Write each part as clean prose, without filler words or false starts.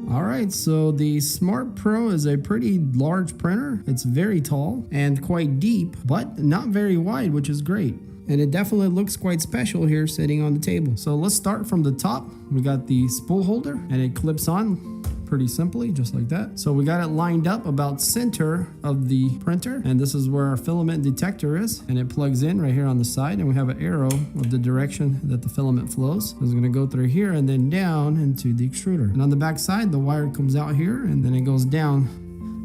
Alright, so the Smart Pro is a pretty large printer. It's very tall and quite deep, but not very wide, which is great. And it definitely looks quite special here sitting on the table. So let's start from the top. We got the spool holder and it clips on pretty simply, just like that. So we got it lined up about center of the printer, and this is where our filament detector is, and it plugs in right here on the side, and we have an arrow of the direction that the filament flows. So it's going to go through here and then down into the extruder. And on the back side, the wire comes out here and then it goes down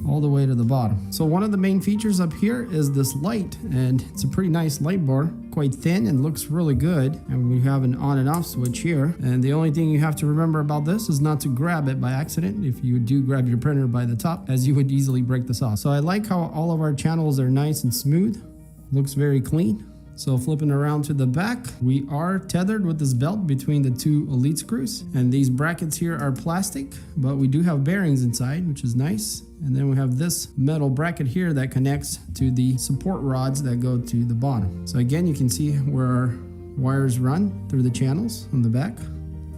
all the way to the bottom. So one of the main features up here is this light, and it's a pretty nice light bar, quite thin and looks really good. And we have an on and off switch here, and the only thing you have to remember about this is not to grab it by accident. If you do grab your printer by the top, as you would easily break this off. So I like how all of our channels are nice and smooth, looks very clean. So flipping around to the back, we are tethered with this belt between the two elite screws, and these brackets here are plastic, but we do have bearings inside, which is nice. And then we have this metal bracket here that connects to the support rods that go to the bottom. So again, you can see where our wires run through the channels on the back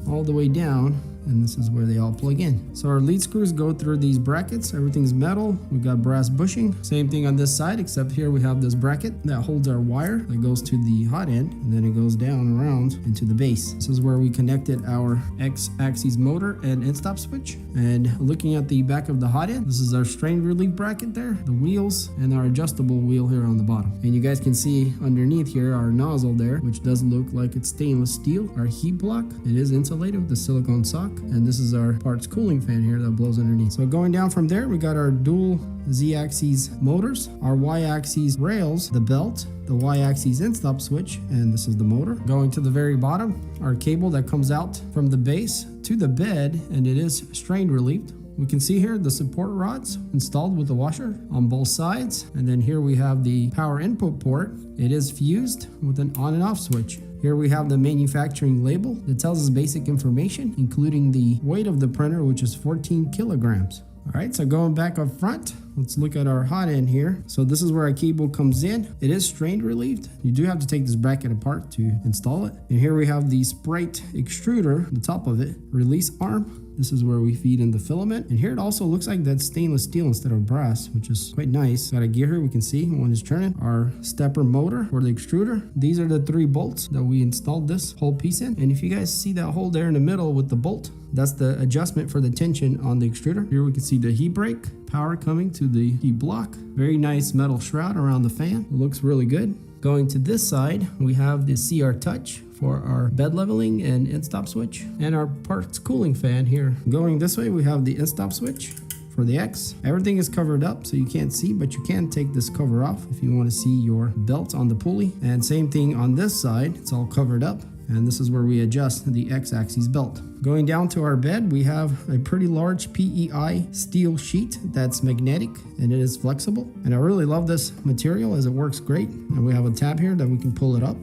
all the way down, and this is where they all plug in. So our lead screws go through these brackets. Everything's metal. We've got brass bushing. Same thing on this side, except here we have this bracket that holds our wire that goes to the hot end, and then it goes down around into the base. This is where we connected our X-axis motor and end stop switch. And looking at the back of the hot end, this is our strain relief bracket there, the wheels, and our adjustable wheel here on the bottom. And you guys can see underneath here our nozzle there, which does look like it's stainless steel. Our heat block, it is insulated with the silicone sock. And this is our parts cooling fan here that blows underneath. So going down from there, we got our dual Z-axis motors, our Y-axis rails, the belt, the Y-axis end stop switch, and this is the motor. Going to the very bottom, our cable that comes out from the base to the bed, and it is strain relieved. We can see here the support rods installed with the washer on both sides. And then here we have the power input port. It is fused with an on and off switch. Here we have the manufacturing label that tells us basic information, including the weight of the printer, which is 14 kilograms. All right, so going back up front, let's look at our hot end here. So this is where our cable comes in. It is strain relieved. You do have to take this bracket apart to install it. And here we have the Sprite extruder, the top of it, release arm. This is where we feed in the filament. And here it also looks like that's stainless steel instead of brass, which is quite nice. Got a gear here, we can see one is turning. Our stepper motor for the extruder. These are the 3 bolts that we installed this whole piece in. And if you guys see that hole there in the middle with the bolt, that's the adjustment for the tension on the extruder. Here we can see the heat break, power coming to the heat block. Very nice metal shroud around the fan. It looks really good. Going to this side, we have the CR Touch for our bed leveling and end stop switch, and our parts cooling fan here. Going this way, we have the end stop switch for the X. Everything is covered up so you can't see, but you can take this cover off if you want to see your belt on the pulley. And same thing on this side, it's all covered up. And this is where we adjust the X-axis belt. Going down to our bed, we have a pretty large PEI steel sheet that's magnetic and it is flexible. And I really love this material as it works great. And we have a tab here that we can pull it up.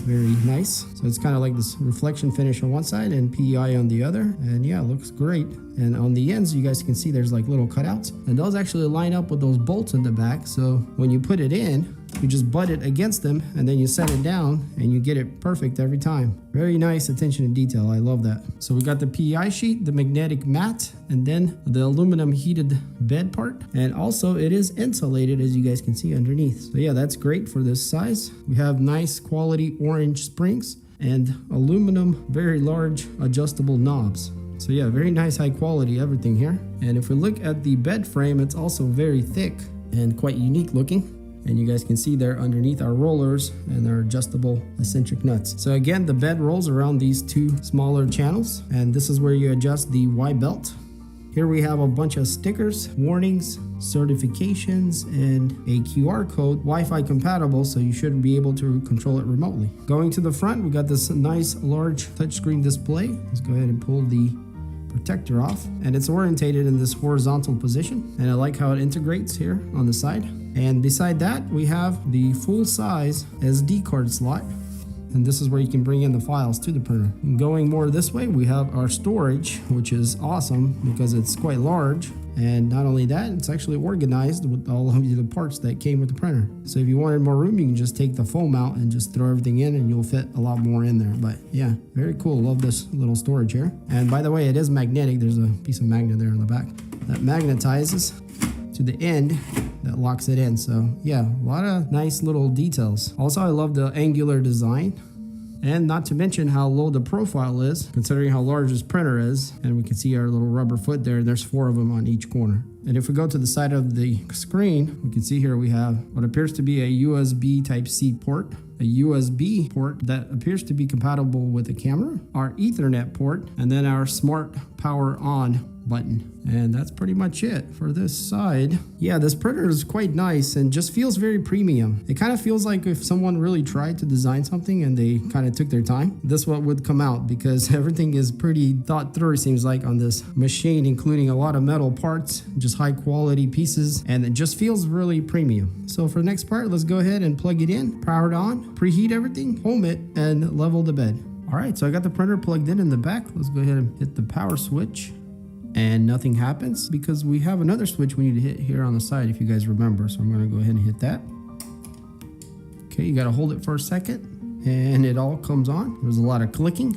Very nice. So it's kind of like this reflection finish on one side and PEI on the other. And yeah, it looks great. And on the ends, you guys can see there's like little cutouts. And those actually line up with those bolts in the back. So when you put it in, you just butt it against them and then you set it down and you get it perfect every time. Very nice attention to detail. I love that. So we got the PEI sheet, the magnetic mat, and then the aluminum heated bed part. And also it is insulated, as you guys can see underneath. So yeah, that's great for this size. We have nice quality orange springs and aluminum, very large adjustable knobs. So yeah, very nice high quality everything here. And if we look at the bed frame, it's also very thick and quite unique looking. And you guys can see there underneath our rollers and our adjustable eccentric nuts. So again, the bed rolls around these 2 smaller channels, and this is where you adjust the Y belt. Here we have a bunch of stickers, warnings, certifications, and a QR code, Wi-Fi compatible, so you should be able to control it remotely. Going to the front, we got this nice large touchscreen display. Let's go ahead and pull the protector off, and it's orientated in this horizontal position, and I like how it integrates here on the side. And beside that, we have the full-size SD card slot. And this is where you can bring in the files to the printer. And going more this way, we have our storage, which is awesome because it's quite large. And not only that, it's actually organized with all of the parts that came with the printer. So if you wanted more room, you can just take the foam out and just throw everything in and you'll fit a lot more in there. But yeah, very cool. Love this little storage here. And by the way, it is magnetic. There's a piece of magnet there in the back that magnetizes to the end that locks it in. So yeah, a lot of nice little details. Also, I love the angular design. And not to mention how low the profile is, considering how large this printer is. And we can see our little rubber foot there. There's 4 of them on each corner. And if we go to the side of the screen, we can see here we have what appears to be a USB Type-C port, a USB port that appears to be compatible with a camera, our Ethernet port, and then our smart power on button. And that's pretty much it for this side. Yeah, this printer is quite nice and just feels very premium. It kind of feels like if someone really tried to design something and they kind of took their time, this what would come out, because everything is pretty thought through, it seems like, on this machine, including a lot of metal parts, just high quality pieces, and it just feels really premium. So for the next part, let's go ahead and plug it in, power it on, preheat everything, home it, and level the bed. All right, so I got the printer plugged in the back. Let's go ahead and hit the power switch. And nothing happens because we have another switch we need to hit here on the side, if you guys remember. So I'm going to go ahead and hit that. Okay, you got to hold it for a second and it all comes on. There's a lot of clicking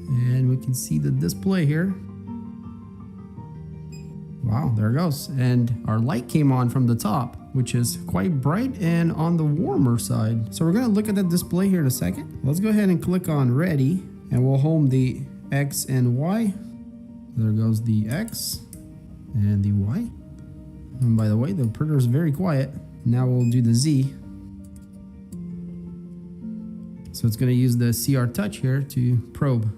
and we can see the display here. Wow, there it goes. And our light came on from the top, which is quite bright and on the warmer side. So we're going to look at the display here in a second. Let's go ahead and click on ready and we'll home the X and Y. There goes the X and the Y. And by the way, the printer is very quiet. Now we'll do the Z. So it's going to use the CR Touch here to probe.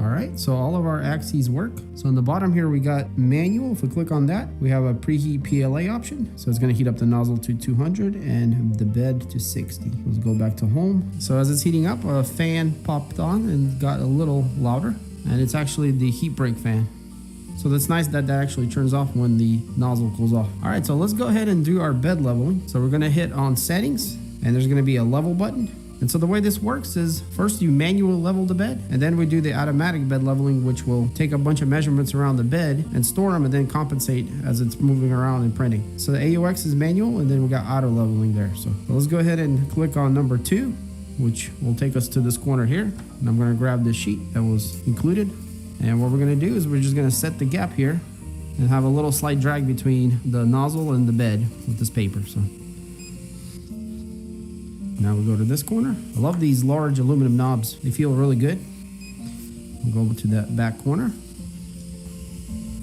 All right, so all of our axes work. So on the bottom here, we got manual. If we click on that, we have a preheat PLA option. So it's gonna heat up the nozzle to 200 and the bed to 60. Let's go back to home. So as it's heating up, a fan popped on and got a little louder. And it's actually the heat break fan. So that's nice that that actually turns off when the nozzle cools off. All right, so let's go ahead and do our bed leveling. So we're gonna hit on settings and there's gonna be a level button. And so the way this works is first you manually level the bed and then we do the automatic bed leveling, which will take a bunch of measurements around the bed and store them and then compensate as it's moving around and printing. So the AUX is manual and then we got auto leveling there. So let's go ahead and click on number 2, which will take us to this corner here. And I'm going to grab this sheet that was included. And what we're going to do is we're just going to set the gap here and have a little slight drag between the nozzle and the bed with this paper. So now we go to this corner. I love these large aluminum knobs. They feel really good. We'll go over to that back corner.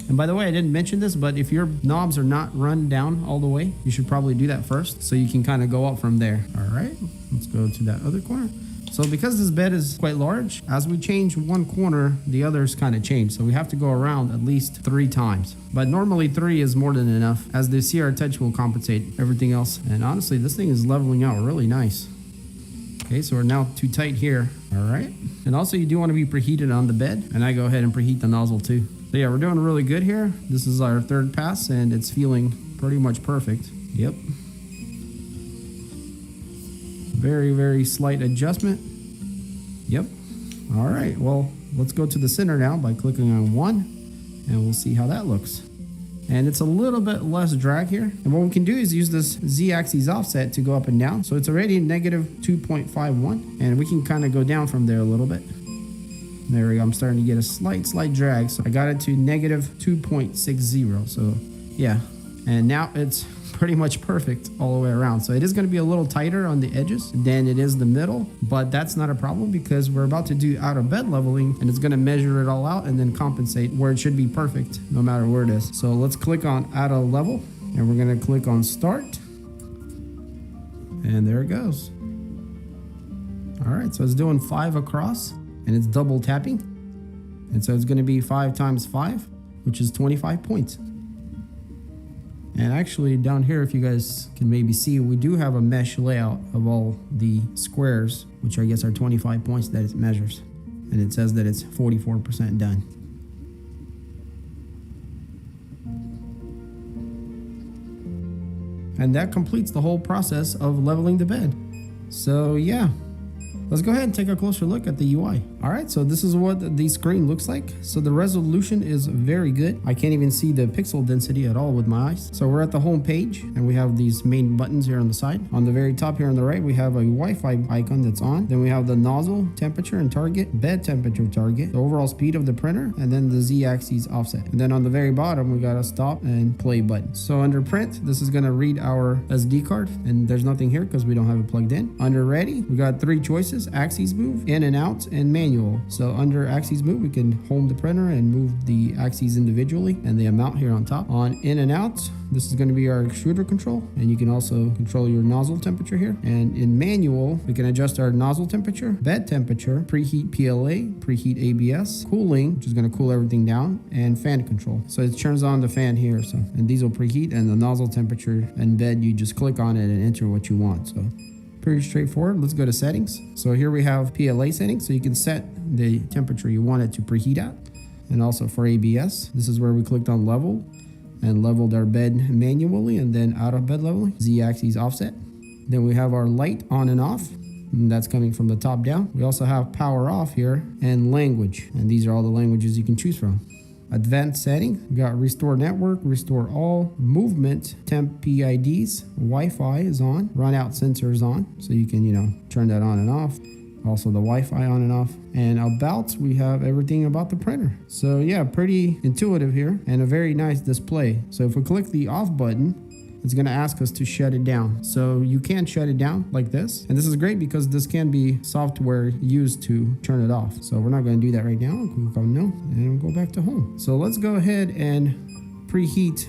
And by the way, I didn't mention this, but if your knobs are not run down all the way, you should probably do that first so you can kind of go up from there. All right, let's go to that other corner. So because this bed is quite large, as we change one corner, the others kind of change. So we have to go around at least 3 times. But normally 3 is more than enough, as the CR Touch will compensate everything else. And honestly, this thing is leveling out really nice. Okay, so we're now too tight here. All right. And also you do want to be preheated on the bed. And I go ahead and preheat the nozzle too. So yeah, we're doing really good here. This is our 3rd pass and it's feeling pretty much perfect. Yep. Very, very slight adjustment. Yep. All right, well, let's go to the center now by clicking on 1 and we'll see how that looks. And it's a little bit less drag here. And what we can do is use this Z-axis offset to go up and down. So it's already negative 2.51 and we can kind of go down from there a little bit. There we go, I'm starting to get a slight drag. So I got it to negative 2.60. So yeah, and now it's pretty much perfect all the way around. So it is going to be a little tighter on the edges than it is the middle, but that's not a problem because we're about to do out of bed leveling and it's going to measure it all out and then compensate where it should be perfect no matter where it is. So let's click on out of level and we're going to click on start and there it goes. All right, so it's doing 5 across and it's double tapping, and so it's going to be 5 times 5, which is 25 points. And actually down here, if you guys can maybe see, we do have a mesh layout of all the squares, which I guess are 25 points that it measures. And it says that it's 44% done. And that completes the whole process of leveling the bed. So yeah, let's go ahead and take a closer look at the UI. All right, so this is what the screen looks like. So the resolution is very good. I can't even see the pixel density at all with my eyes. So we're at the home page and we have these main buttons here on the side. On the very top here on the right, we have a Wi-Fi icon that's on. Then we have the nozzle temperature and target, bed temperature target, the overall speed of the printer, and then the Z-axis offset. And then on the very bottom, we got a stop and play button. So under print, this is gonna read our SD card, and there's nothing here because we don't have it plugged in. Under ready, we got 3 choices: axis move, in and out, and manual. So under axis move, we can home the printer and move the axes individually and the amount here on top. On in and out, this is going to be our extruder control, and you can also control your nozzle temperature here. And in manual, we can adjust our nozzle temperature, bed temperature, preheat PLA, preheat ABS, cooling, which is going to cool everything down, and fan control. So it turns on the fan here. So, and these will preheat, and the nozzle temperature and bed, you just click on it and enter what you want. So pretty straightforward. Let's go to settings. So here we have PLA settings, so you can set the temperature you want it to preheat at. And also for ABS, this is where we clicked on level and leveled our bed manually, and then out of bed leveling, Z-axis offset. Then we have our light on and off, and that's coming from the top down. We also have power off here and language, and these are all the languages you can choose from. Advanced setting, we got restore network, restore all, movement, temp PIDs, Wi-Fi is on, run out sensor is on, so you can, turn that on and off. Also the Wi-Fi on and off. And about, we have everything about the printer. So yeah, pretty intuitive here and a very nice display. So if we click the off button, it's going to ask us to shut it down. So you can shut it down like this. And this is great because this can be software used to turn it off. So we're not going to do that right now. Click on no, and we'll go back to home. So let's go ahead and preheat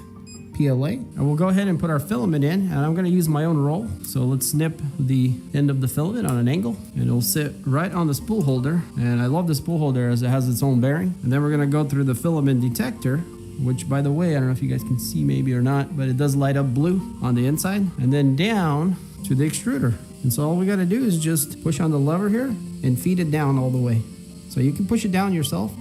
PLA. And we'll go ahead and put our filament in, and I'm going to use my own roll. So let's snip the end of the filament on an angle, and it'll sit right on the spool holder. And I love the spool holder as it has its own bearing. And then we're going to go through the filament detector, which, by the way, I don't know if you guys can see maybe or not, but it does light up blue on the inside, and then down to the extruder. And so all we got to do is just push on the lever here and feed it down all the way. So you can push it down yourself,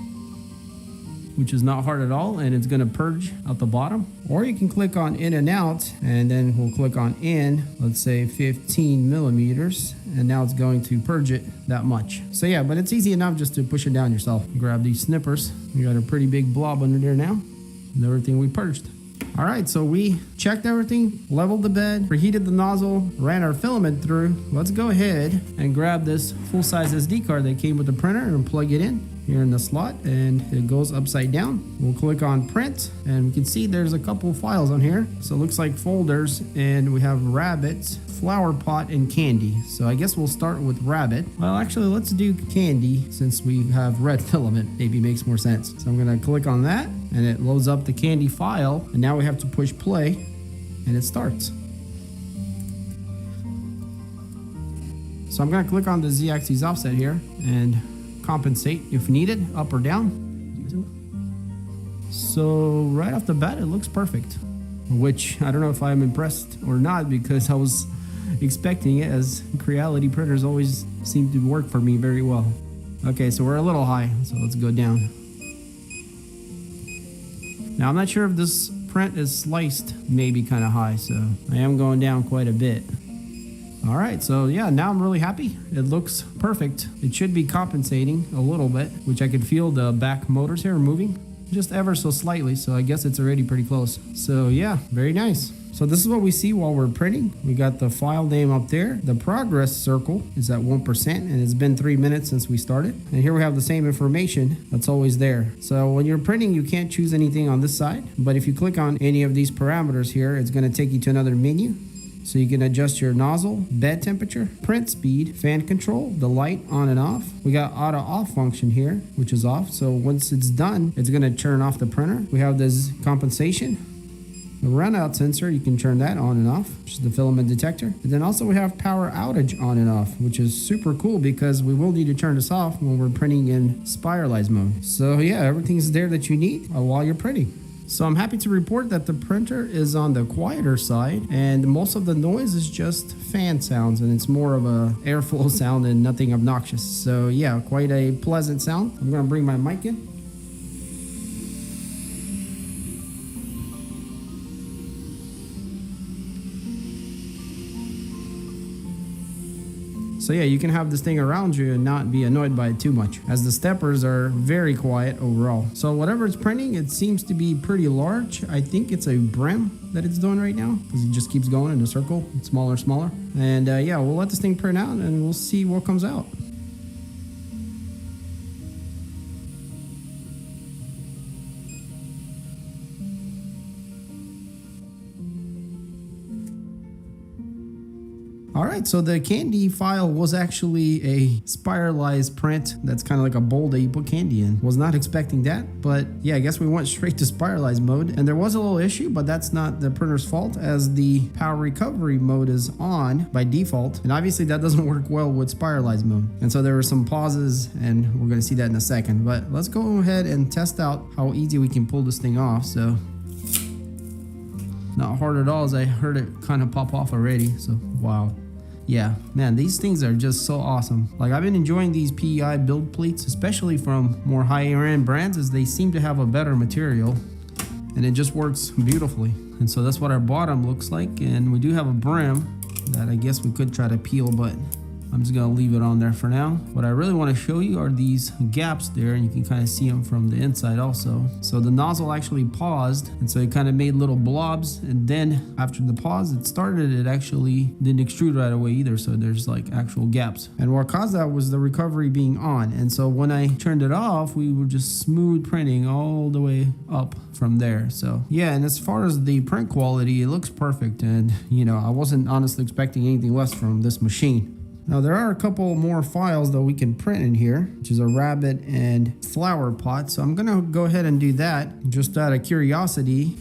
which is not hard at all, and it's going to purge out the bottom. Or you can click on in and out, and then we'll click on in, let's say 15 millimeters, and now it's going to purge it that much. So yeah, but it's easy enough just to push it down yourself. Grab these snippers. We got a pretty big blob under there now, and everything we purged. All right, so we checked everything, leveled the bed, preheated the nozzle, ran our filament through. Let's go ahead and grab this full-size SD card that came with the printer and plug it in here in the slot, and it goes upside down. We'll click on print, and we can see there's a couple files on here. So it looks like folders, and we have rabbits, flower pot, and candy. So I guess we'll start with rabbit. Well, actually, let's do candy since we have red filament. Maybe makes more sense. So I'm gonna click on that, and it loads up the candy file, and now we have to push play, and it starts. So I'm gonna click on the Z-axis offset here and compensate if needed, up or down. So right off the bat, it looks perfect, which I don't know if I'm impressed or not, because I was expecting it, as Creality printers always seem to work for me very well. Okay, so we're a little high, so let's go down. Now I'm not sure if this print is sliced maybe kind of high, so I am going down quite a bit. All right, so yeah, now I'm really happy. It looks perfect. It should be compensating a little bit, which I could feel the back motors here moving just ever so slightly. So I guess it's already pretty close. So yeah, very nice. So this is what we see while we're printing. We got the file name up there. The progress circle is at 1%, and it's been 3 minutes since we started. And here we have the same information that's always there. So when you're printing, you can't choose anything on this side. But if you click on any of these parameters here, it's gonna take you to another menu. So you can adjust your nozzle, bed temperature, print speed, fan control, the light on and off. We got auto off function here, which is off. So once it's done, it's gonna turn off the printer. We have this compensation. The run out sensor, you can turn that on and off, which is the filament detector. And then also we have power outage on and off, which is super cool because we will need to turn this off when we're printing in spiralized mode. So yeah, everything's there that you need while you're printing. So I'm happy to report that the printer is on the quieter side, and most of the noise is just fan sounds, and it's more of a airflow sound and nothing obnoxious. So yeah, quite a pleasant sound. I'm gonna bring my mic in. So yeah, you can have this thing around you and not be annoyed by it too much, as the steppers are very quiet overall. So whatever it's printing, it seems to be pretty large. I think it's a brim that it's doing right now, because it just keeps going in a circle, it's smaller and smaller. And yeah, we'll let this thing print out and we'll see what comes out. All right, so the candy file was actually a spiralized print. That's kind of like a bowl that you put candy in. Was not expecting that, but yeah, I guess we went straight to spiralized mode. And there was a little issue, but that's not the printer's fault, as the power recovery mode is on by default. And obviously that doesn't work well with spiralized mode. And so there were some pauses, and we're gonna see that in a second. But let's go ahead and test out how easy we can pull this thing off. So not hard at all, as I heard it kind of pop off already, so wow. Yeah, man, these things are just so awesome. Like, I've been enjoying these PEI build pleats, especially from more higher end brands, as they seem to have a better material and it just works beautifully. And so that's what our bottom looks like. And we do have a brim that I guess we could try to peel, but I'm just gonna leave it on there for now. What I really want to show you are these gaps there, and you can kind of see them from the inside also. So the nozzle actually paused, and so it kind of made little blobs, and then after the pause it started, it actually didn't extrude right away either, so there's like actual gaps. And what caused that was the recovery being on, and so when I turned it off, we were just smooth printing all the way up from there. So yeah, and as far as the print quality, it looks perfect, and you know, I wasn't honestly expecting anything less from this machine. Now there are a couple more files that we can print in here, which is a rabbit and flower pot. So I'm gonna go ahead and do that just out of curiosity.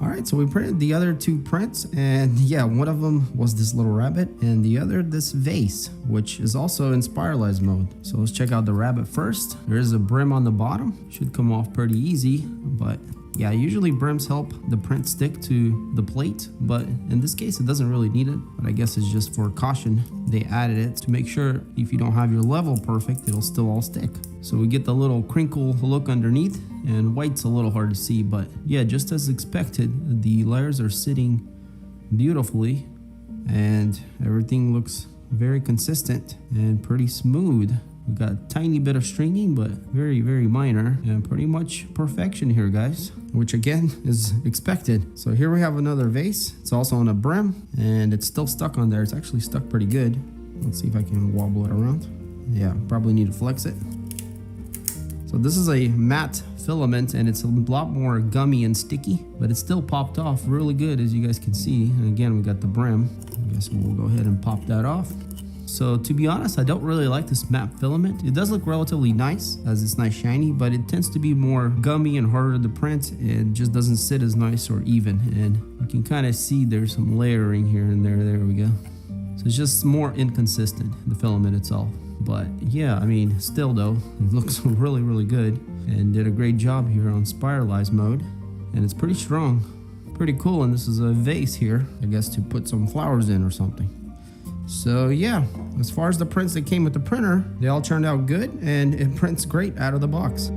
Alright, so we printed the other two prints, and yeah, one of them was this little rabbit and the other this vase, which is also in spiralized mode. So let's check out the rabbit first. There is a brim on the bottom, should come off pretty easy, but yeah, usually brims help the print stick to the plate, but in this case it doesn't really need it, but I guess it's just for caution. They added it to make sure if you don't have your level perfect, it'll still all stick. So we get the little crinkle look underneath, and white's a little hard to see, but yeah, just as expected, the layers are sitting beautifully and everything looks very consistent and pretty smooth. We got a tiny bit of stringing, but very, very minor, and pretty much perfection here, guys, which again is expected. So here we have another vase. It's also on a brim, and it's still stuck on there. It's actually stuck pretty good. Let's see if I can wobble it around. Yeah, probably need to flex it. So this is a matte filament, and it's a lot more gummy and sticky, but it still popped off really good, as you guys can see. And again, we got the brim. I guess we'll go ahead and pop that off. So to be honest, I don't really like this matte filament. It does look relatively nice, as it's nice shiny, but it tends to be more gummy and harder to print, and just doesn't sit as nice or even. And you can kind of see there's some layering here and there. There we go. So it's just more inconsistent, the filament itself. But yeah, I mean, still though, it looks really, really good, and did a great job here on spiralized mode, and it's pretty strong, pretty cool. And this is a vase here, I guess, to put some flowers in or something. So yeah, as far as the prints that came with the printer, they all turned out good, and it prints great out of the box.